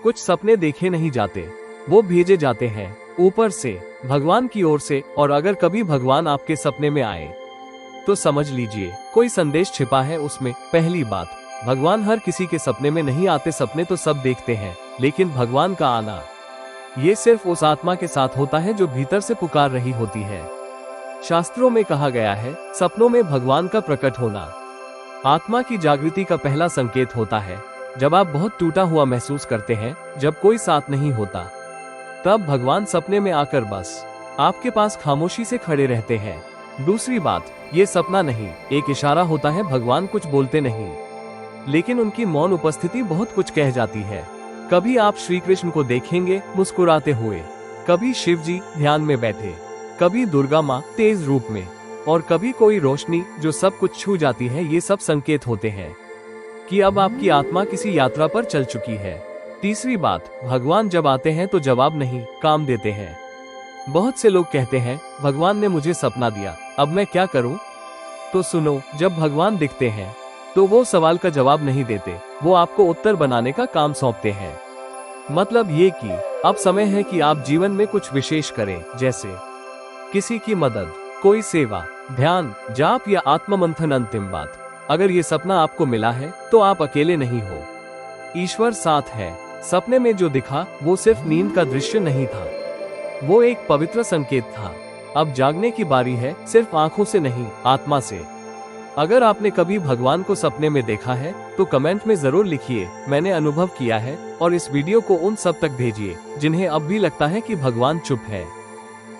कुछ सपने देखे नहीं जाते, वो भेजे जाते हैं ऊपर से, भगवान की ओर से। और अगर कभी भगवान आपके सपने में आए तो समझ लीजिए कोई संदेश छिपा है उसमें। पहली बात, भगवान हर किसी के सपने में नहीं आते। सपने तो सब देखते हैं, लेकिन भगवान का आना ये सिर्फ उस आत्मा के साथ होता है जो भीतर से पुकार रही होती है। शास्त्रों में कहा गया है, सपनों में भगवान का प्रकट होना आत्मा की जागृति का पहला संकेत होता है। जब आप बहुत टूटा हुआ महसूस करते हैं, जब कोई साथ नहीं होता, तब भगवान सपने में आकर बस आपके पास खामोशी से खड़े रहते हैं। दूसरी बात, ये सपना नहीं, एक इशारा होता है। भगवान कुछ बोलते नहीं, लेकिन उनकी मौन उपस्थिति बहुत कुछ कह जाती है। कभी आप श्री कृष्ण को देखेंगे मुस्कुराते हुए, कभी शिव जी ध्यान में बैठे, कभी दुर्गा माँ तेज रूप में, और कभी कोई रोशनी जो सब कुछ छू जाती है। ये सब संकेत होते हैं कि अब आपकी आत्मा किसी यात्रा पर चल चुकी है। तीसरी बात, भगवान जब आते हैं तो जवाब नहीं, काम देते हैं। बहुत से लोग कहते हैं, भगवान ने मुझे सपना दिया, अब मैं क्या करूं? तो सुनो, जब भगवान दिखते हैं तो वो सवाल का जवाब नहीं देते, वो आपको उत्तर बनाने का काम सौंपते हैं। मतलब ये कि अब समय है कि आप जीवन में कुछ विशेष करें, जैसे किसी की मदद, कोई सेवा, ध्यान, जाप या आत्ममंथन। अंतिम बात, अगर ये सपना आपको मिला है तो आप अकेले नहीं हो, ईश्वर साथ है। सपने में जो दिखा वो सिर्फ नींद का दृश्य नहीं था, वो एक पवित्र संकेत था। अब जागने की बारी है, सिर्फ आंखों से नहीं, आत्मा से। अगर आपने कभी भगवान को सपने में देखा है तो कमेंट में जरूर लिखिए, मैंने अनुभव किया है। और इस वीडियो को उन सब तक भेजिए जिन्हें अब भी लगता है कि भगवान चुप है।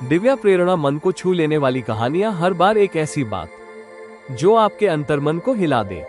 दिव्या प्रेरणा, मन को छू लेने वाली कहानियां, हर बार एक ऐसी बात जो आपके अंतर्मन को हिला दे।